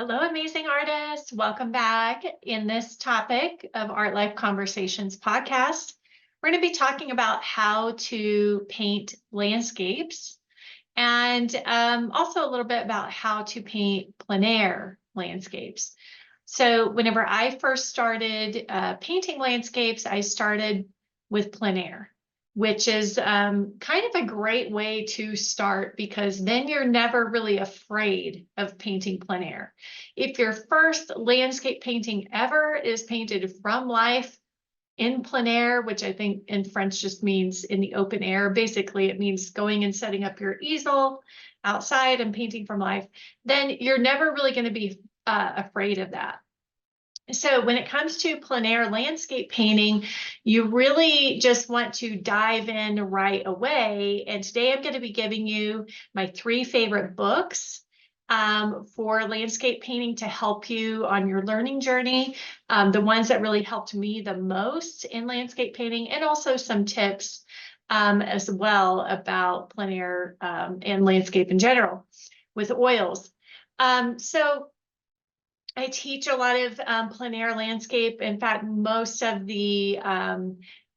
Hello, amazing artists. Welcome back. In this topic of Art Life Conversations podcast, we're going to be talking about how to paint landscapes and also a little bit about how to paint plein air landscapes. So whenever I first started painting landscapes, I started with plein air, which is kind of a great way to start because then you're never really afraid of painting plein air. If your first landscape painting ever is painted from life in plein air, which I think in French just means in the open air, basically it means going and setting up your easel outside and painting from life, then you're never really going to be afraid of that. So when it comes to plein air landscape painting, you really just want to dive in right away. And today I'm going to be giving you my 3 favorite books for landscape painting to help you on your learning journey. The ones that really helped me the most in landscape painting, and also some tips as well about plein air and landscape in general with oils. So I teach a lot of plein air landscape. In fact, most of the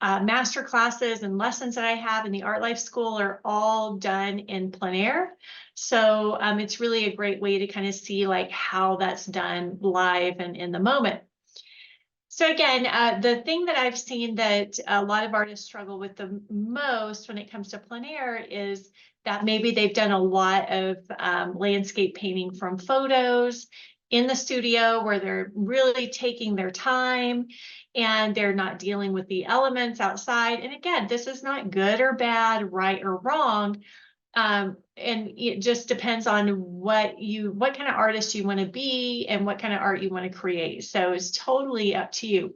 master classes and lessons that I have in the Art Life School are all done in plein air. So it's really a great way to kind of see like how that's done live and in the moment. So again, the thing that I've seen that a lot of artists struggle with the most when it comes to plein air is that maybe they've done a lot of landscape painting from photos in the studio where they're really taking their time and they're not dealing with the elements outside. And again, this is not good or bad, right or wrong. And it just depends on what kind of artist you want to be and what kind of art you want to create. So it's totally up to you.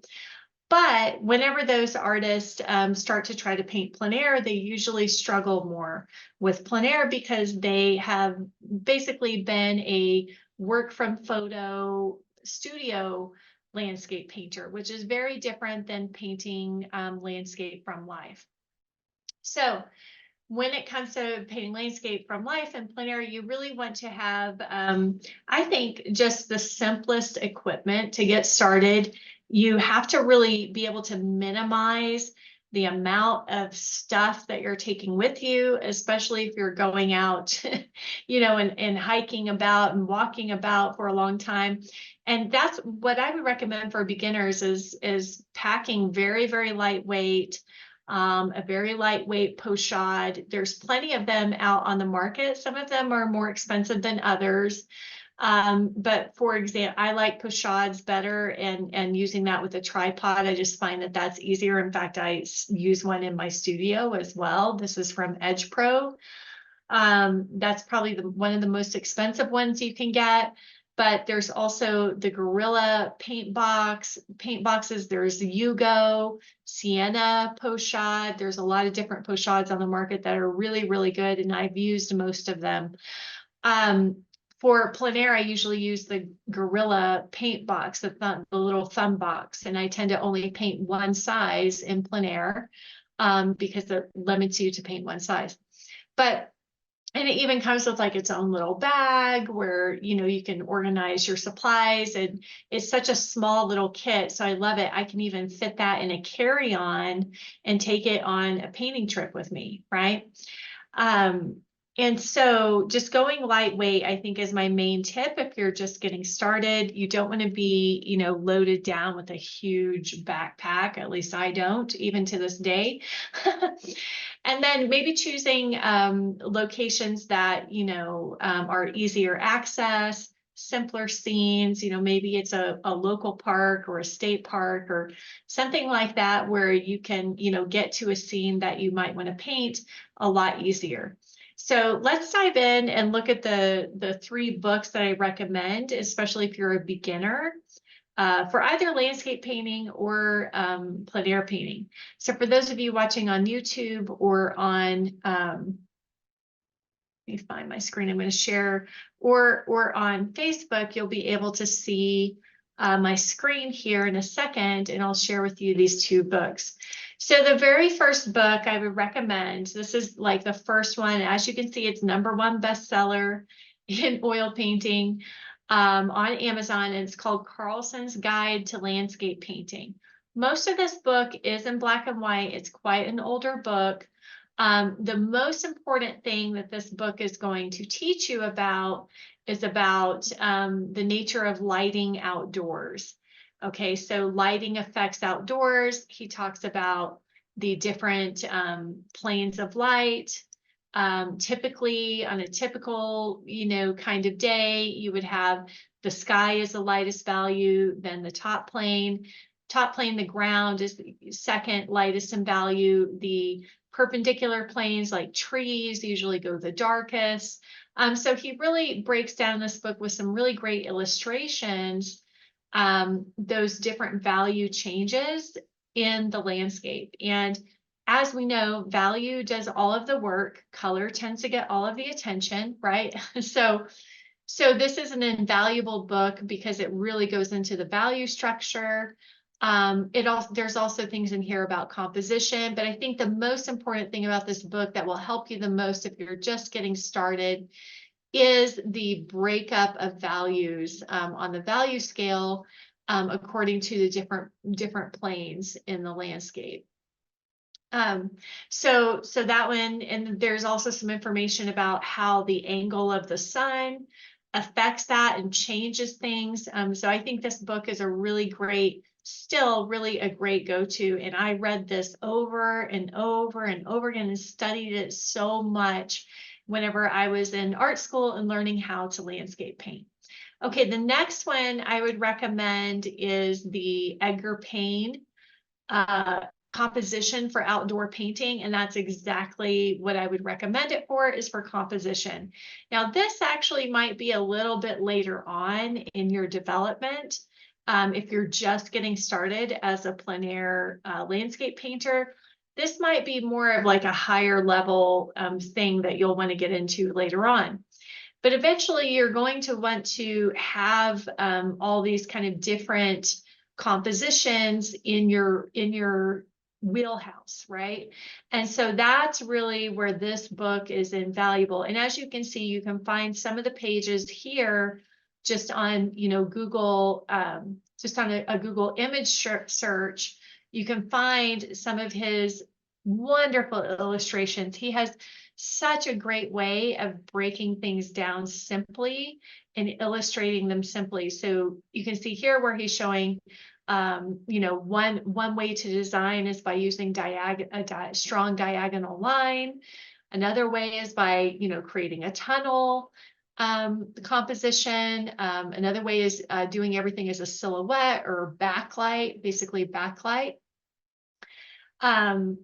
But whenever those artists start to try to paint plein air, they usually struggle more with plein air because they have basically been a work from photo studio landscape painter, which is very different than painting landscape from life. So when it comes to painting landscape from life and plein air, you really want to have, I think, just the simplest equipment to get started. You have to really be able to minimize the amount of stuff that you're taking with you, especially if you're going out, and hiking about and walking about for a long time. And that's what I would recommend for beginners is packing very, very lightweight. A very lightweight pochade. There's plenty of them out on the market. Some of them are more expensive than others. But for example, I like pochades better, and using that with a tripod, I just find that that's easier. In fact, I use one in my studio as well. This is from Edge Pro. That's probably one of the most expensive ones you can get. But there's also the Gorilla paint boxes. There's the Yugo, Sienna pochade. There's a lot of different pochades on the market that are really, really good, and I've used most of them. For plein air, I usually use the Gorilla paint box, the little thumb box, and I tend to only paint one size in plein air because it limits you to paint one size. And it even comes with like its own little bag where, you can organize your supplies, and it's such a small little kit. So I love it. I can even fit that in a carry-on and take it on a painting trip with me, right? And so just going lightweight, I think, is my main tip. If you're just getting started, you don't want to be, loaded down with a huge backpack. At least I don't, even to this day. And then maybe choosing locations that, are easier access, simpler scenes. Maybe it's a local park or a state park or something like that where you can, get to a scene that you might want to paint a lot easier. So let's dive in and look at the 3 books that I recommend, especially if you're a beginner, for either landscape painting or plein air painting. So for those of you watching on YouTube or on, let me find my screen, I'm going to share, or on Facebook, you'll be able to see my screen here in a second, and I'll share with you these 2 books. So the very first book I would recommend, this is like the first one. As you can see, it's #1 bestseller in oil painting. on Amazon, and it's called Carlson's Guide to Landscape Painting. Most of this book is in black and white. It's quite an older book. The most important thing that this book is going to teach you about is about the nature of lighting outdoors. Okay, so lighting affects outdoors. He talks about the different planes of light. Typically, on a typical, kind of day, you would have the sky is the lightest value, then the top plane, the ground is the second lightest in value. The perpendicular planes like trees usually go the darkest. So he really breaks down this book with some really great illustrations, those different value changes in the landscape. And as we know, value does all of the work. Color tends to get all of the attention, right? So this is an invaluable book because it really goes into the value structure. There's also things in here about composition, but I think the most important thing about this book that will help you the most if you're just getting started is the breakup of values on the value scale according to the different planes in the landscape. So that one, and there's also some information about how the angle of the sun affects that and changes things. So I think this book is still really a great go-to. And I read this over and over and over again and studied it so much whenever I was in art school and learning how to landscape paint. Okay, the next one I would recommend is the Edgar Payne composition for outdoor painting, and that's exactly what I would recommend it for, is for composition. Now, this actually might be a little bit later on in your development. If you're just getting started as a plein air landscape painter, this might be more of like a higher level thing that you'll want to get into later on. But eventually you're going to want to have all these kind of different compositions in your wheelhouse, right? And so that's really where this book is invaluable. And as you can see, you can find some of the pages here just on, Google, just on a Google image search. You can find some of his wonderful illustrations. He has such a great way of breaking things down simply and illustrating them simply. So you can see here where he's showing one way to design is by using a strong diagonal line. Another way is by, creating a tunnel composition. Another way is doing everything as a silhouette or backlight, basically backlight.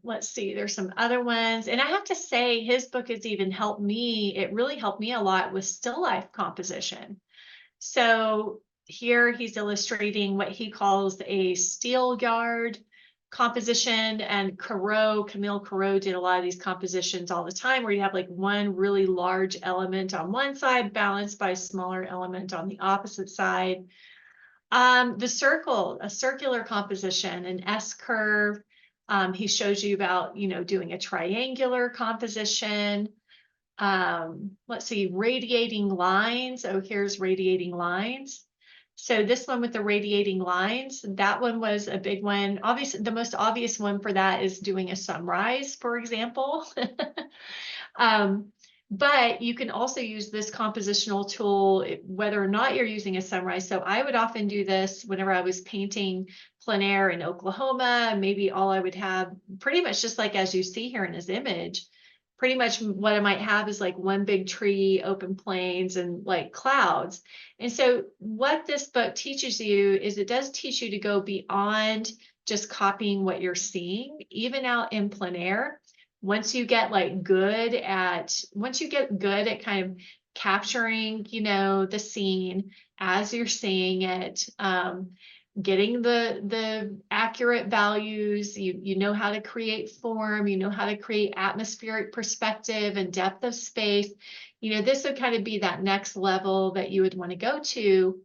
Let's see, there's some other ones. And I have to say, his book has even helped me. It really helped me a lot with still life composition. So here he's illustrating what he calls a steel yard composition, and Camille Corot did a lot of these compositions all the time, where you have like one really large element on one side balanced by a smaller element on the opposite side. A circular composition, an S curve. He shows you about, doing a triangular composition. Let's see, radiating lines. Oh, here's radiating lines. So this one with the radiating lines, that one was a big one. Obviously, the most obvious one for that is doing a sunrise, for example. But you can also use this compositional tool whether or not you're using a sunrise. So I would often do this whenever I was painting plein air in Oklahoma. Maybe all I would have, pretty much just like as you see here in his image, pretty much what I might have is like one big tree, open plains, and like clouds. And so what this book teaches you is it does teach you to go beyond just copying what you're seeing, even out in plein air. Once you get good at kind of capturing, the scene as you're seeing it, getting the accurate values, you know how to create form, you know how to create atmospheric perspective and depth of space. This would kind of be that next level that you would want to go to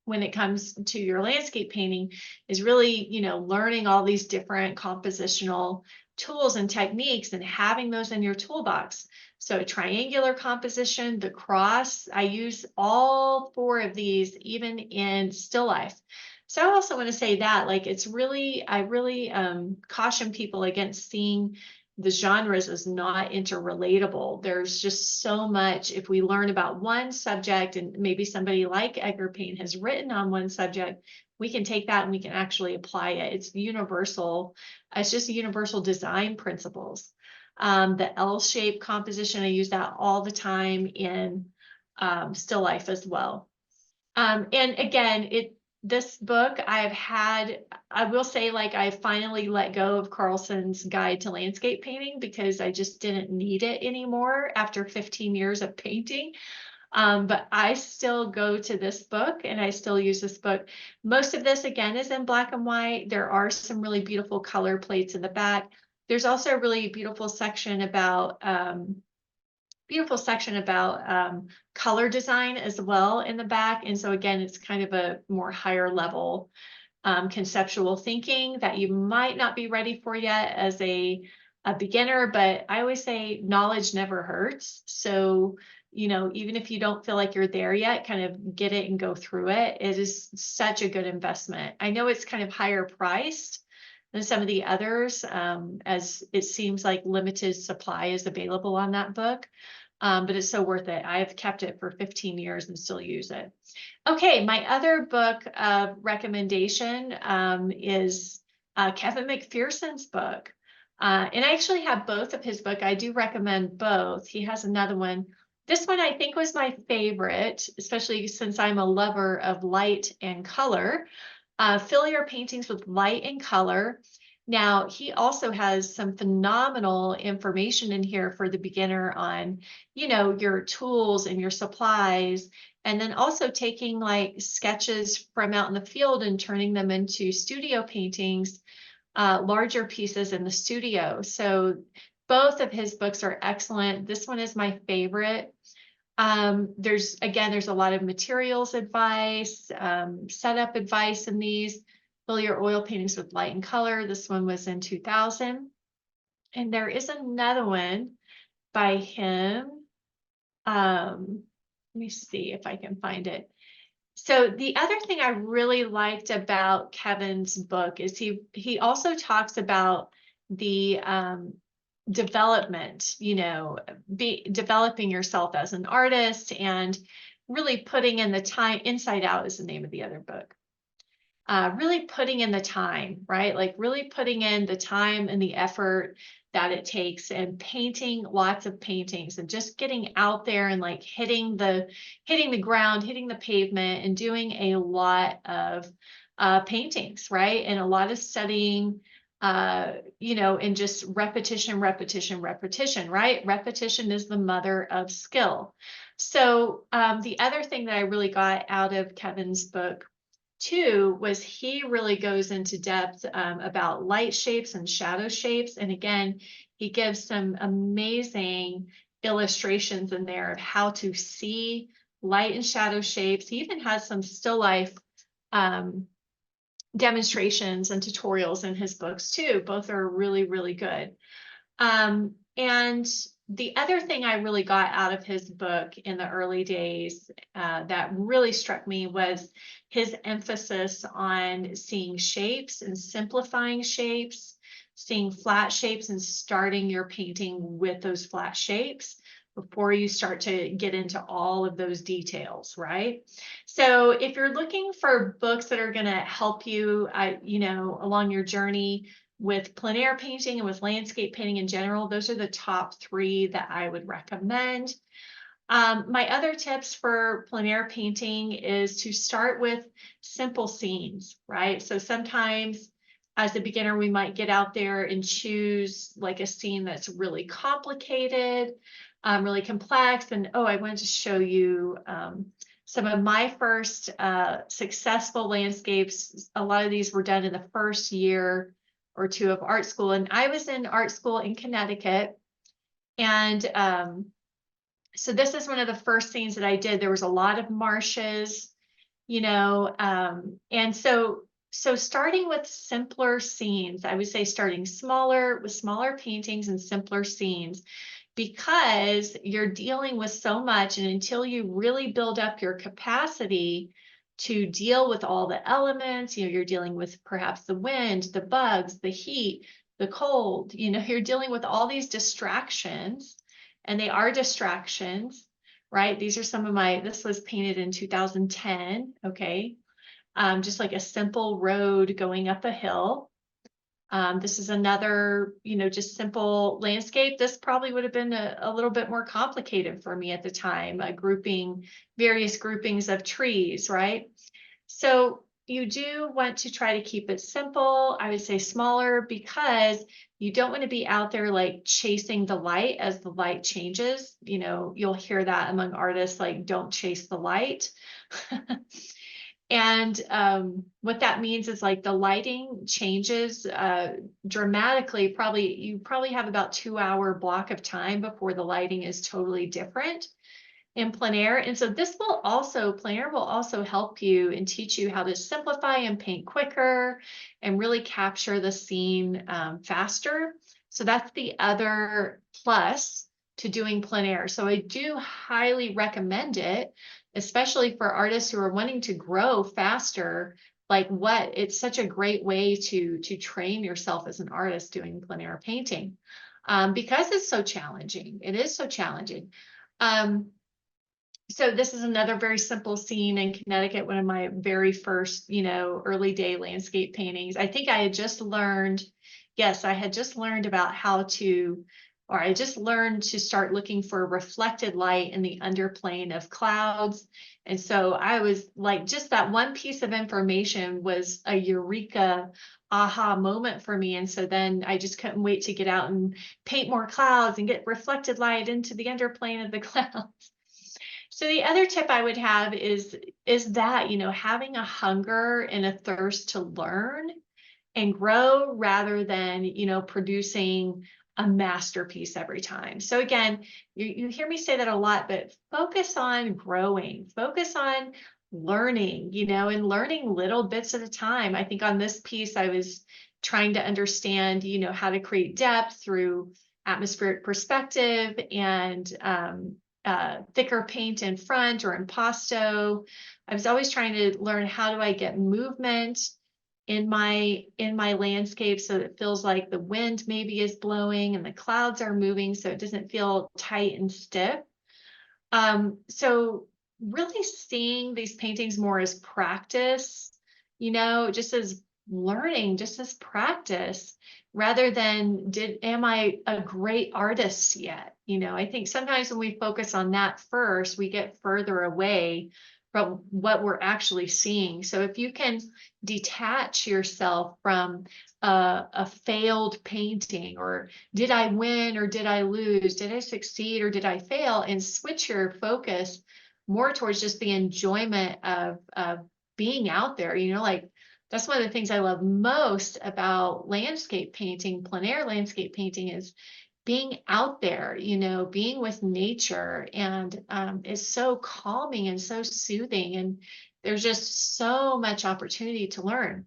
when it comes to your landscape painting, is really, learning all these different compositional tools and techniques and having those in your toolbox. So triangular composition, the cross, I use all 4 of these even in still life. So I also want to say that, like, I really caution people against seeing the genres as not interrelatable. There's just so much. If we learn about one subject, and maybe somebody like Edgar Payne has written on one subject, we can take that and we can actually apply it. It's universal. It's just universal design principles. The L-shaped composition, I use that all the time in still life as well. And again, this book I will say, like, I finally let go of Carlson's Guide to Landscape Painting because I just didn't need it anymore after 15 years of painting. But I still go to this book and I still use this book. Most of this, again, is in black and white. There are some really beautiful color plates in the back. There's also a really beautiful section about color design as well in the back. And so again, it's kind of a more higher level conceptual thinking that you might not be ready for yet as a beginner, but I always say knowledge never hurts. So, even if you don't feel like you're there yet, kind of get it and go through it. It is such a good investment. I know it's kind of higher priced than some of the others, as it seems like limited supply is available on that book. But it's so worth it. I've kept it for 15 years and still use it. Okay, my other book recommendation is Kevin McPherson's book. And I actually have both of his book. I do recommend both. He has another one. This one I think was my favorite, especially since I'm a lover of light and color. Fill your paintings with light and color. Now, he also has some phenomenal information in here for the beginner on, your tools and your supplies, and then also taking like sketches from out in the field and turning them into studio paintings, larger pieces in the studio. So both of his books are excellent. This one is my favorite. There's a lot of materials advice, setup advice in these. Fill your oil paintings with light and color. This one was in 2000. And there is another one by him. Let me see if I can find it. So the other thing I really liked about Kevin's book is he also talks about the development, developing yourself as an artist and really putting in the time. Inside Out is the name of the other book. Really putting in the time, right? Like really putting in the time and the effort that it takes, and painting lots of paintings and just getting out there and like hitting the ground, hitting the pavement, and doing a lot of paintings, right? And a lot of studying, and just repetition, right? Repetition is the mother of skill. So the other thing that I really got out of Kevin's book too was he really goes into depth about light shapes and shadow shapes. And again, he gives some amazing illustrations in there of how to see light and shadow shapes. He even has some still life demonstrations and tutorials in his books too. Both are really, really good. And the other thing I really got out of his book in the early days that really struck me was his emphasis on seeing shapes and simplifying shapes, seeing flat shapes and starting your painting with those flat shapes before you start to get into all of those details, right? So if you're looking for books that are going to help you, along your journey with plein air painting and with landscape painting in general, those are the top 3 that I would recommend. My other tips for plein air painting is to start with simple scenes, right? So sometimes as a beginner, we might get out there and choose like a scene that's really complicated, really complex. And I wanted to show you some of my first successful landscapes. A lot of these were done in the first year or 2 of art school. And I was in art school in Connecticut. And so this is one of the first scenes that I did. There was a lot of marshes, and so So starting with simpler scenes, I would say starting smaller with smaller paintings and simpler scenes, because you're dealing with so much. And until you really build up your capacity to deal with all the elements, you're dealing with perhaps the wind, the bugs, the heat, the cold, you're dealing with all these distractions, and they are distractions, right? These are some of this was painted in 2010. Okay. Just like a simple road going up a hill. This is another, just simple landscape. This probably would have been a little bit more complicated for me at the time, various groupings of trees, right? So you do want to try to keep it simple. I would say smaller, because you don't want to be out there like chasing the light as the light changes. You'll hear that among artists, like, don't chase the light. And what that means is, like, the lighting changes dramatically. You probably have about 2-hour block of time before the lighting is totally different in plein air. And so plein air will also help you and teach you how to simplify and paint quicker and really capture the scene faster. So that's the other plus to doing plein air. So I do highly recommend it, especially for artists who are wanting to grow faster. It's such a great way to train yourself as an artist doing plein air painting, because it's so challenging. It is so challenging. So this is another very simple scene in Connecticut, one of my very first, early day landscape paintings. I think I had just learned, yes, I had just learned about I just learned to start looking for reflected light in the underplane of clouds. And so I was like, just that one piece of information was a eureka aha moment for me. And so then I just couldn't wait to get out and paint more clouds and get reflected light into the underplane of the clouds. So the other tip I would have is that, having a hunger and a thirst to learn and grow, rather than, producing a masterpiece every time. So again, you hear me say that a lot, but focus on growing, focus on learning, and learning little bits at a time. I think on this piece, I was trying to understand, how to create depth through atmospheric perspective and thicker paint in front or impasto. I was always trying to learn, how do I get movement in my landscape so it feels like the wind maybe is blowing and the clouds are moving, so it doesn't feel tight and stiff. So really seeing these paintings more as practice, just as learning, just as practice, rather than am I a great artist yet? I think sometimes when we focus on that first, we get further away from what we're actually seeing. So if you can detach yourself from a failed painting, or did I win or did I lose? Did I succeed or did I fail? And switch your focus more towards just the enjoyment of being out there. Like, that's one of the things I love most about landscape painting, plein air landscape painting, is being out there, being with nature. And it's so calming and so soothing. And there's just so much opportunity to learn.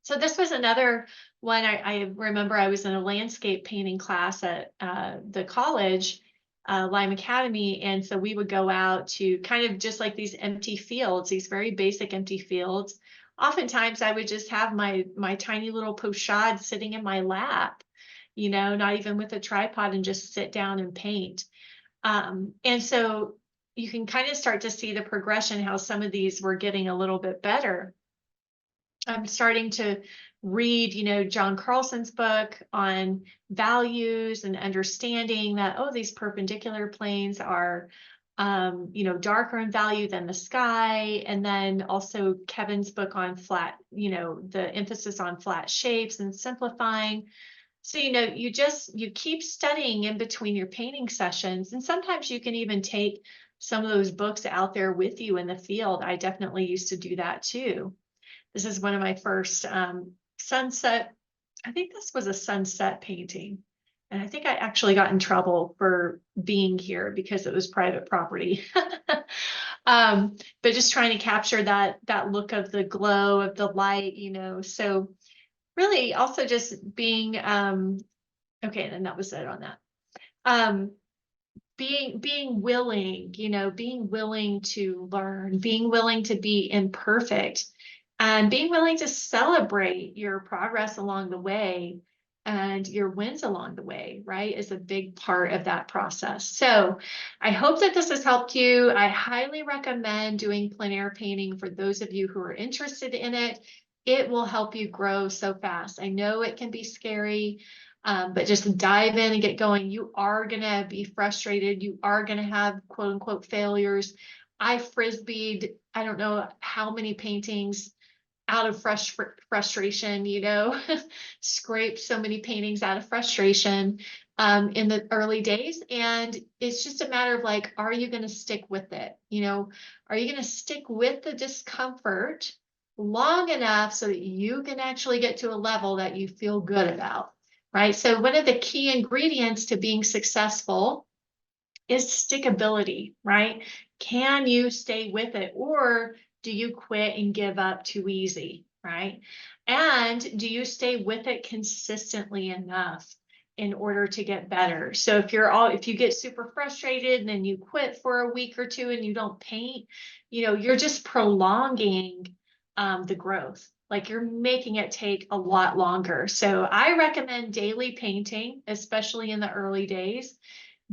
So this was another one. I remember I was in a landscape painting class at the college, Lyme Academy. And so we would go out to kind of just like these empty fields, these very basic empty fields. Oftentimes I would just have my tiny little pochade sitting in my lap, not even with a tripod, and just sit down and paint. And so you can kind of start to see the progression, how some of these were getting a little bit better. I'm starting to read, John Carlson's book on values and understanding that, these perpendicular planes are, darker in value than the sky. And then also Kevin's book on flat, the emphasis on flat shapes and simplifying. So, you keep studying in between your painting sessions. And sometimes you can even take some of those books out there with you in the field. I definitely used to do that too. This is one of my first sunset. I think this was a sunset painting. And I think I actually got in trouble for being here because it was private property. But just trying to capture that look of the glow of the light, so really also just being, okay, and that was it on that. Being willing, being willing to learn, being willing to be imperfect, and being willing to celebrate your progress along the way and your wins along the way, right, is a big part of that process. So I hope that this has helped you. I highly recommend doing plein air painting for those of you who are interested in it. It will help you grow so fast. I know it can be scary. But just dive in and get going. You are going to be frustrated. You are going to have quote unquote failures. I frisbeed, I don't know how many paintings out of frustration, scraped so many paintings out of frustration in the early days. And it's just a matter of like, are you going to stick with it? Are you going to stick with the discomfort long enough so that you can actually get to a level that you feel good about? Right. So one of the key ingredients to being successful is stickability, right? Can you stay with it, or do you quit and give up too easy, right? And do you stay with it consistently enough in order to get better? So if you get super frustrated and then you quit for a week or two and you don't paint, you're just prolonging the growth. Like you're making it take a lot longer. So I recommend daily painting, especially in the early days.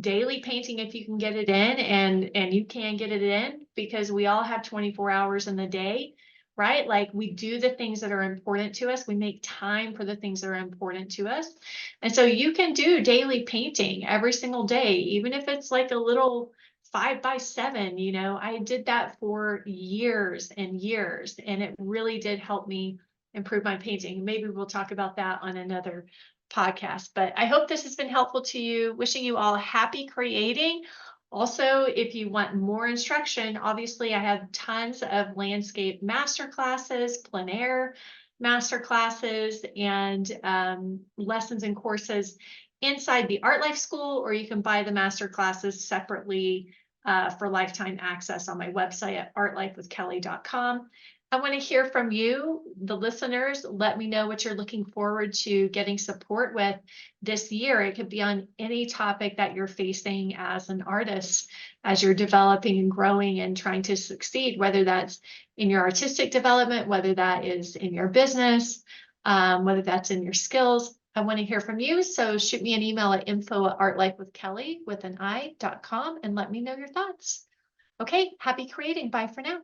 Daily painting if you can get it in, and you can get it in because we all have 24 hours in the day, right? Like we do the things that are important to us. We make time for the things that are important to us. And so you can do daily painting every single day, even if it's like a little 5x7. I did that for years and years, and it really did help me improve my painting. Maybe we'll talk about that on another podcast, but I hope this has been helpful to you. Wishing you all happy creating. Also, if you want more instruction, obviously I have tons of landscape masterclasses, plein air masterclasses, and lessons and courses inside the Art Life School, or you can buy the masterclasses separately for lifetime access on my website at artlifewithkelly.com. I want to hear from you, the listeners. Let me know what you're looking forward to getting support with this year. It could be on any topic that you're facing as an artist, as you're developing and growing and trying to succeed, whether that's in your artistic development, whether that is in your business, whether that's in your skills. I want to hear from you. So shoot me an email at info@artlifewithkelly.com and let me know your thoughts. Okay, happy creating. Bye for now.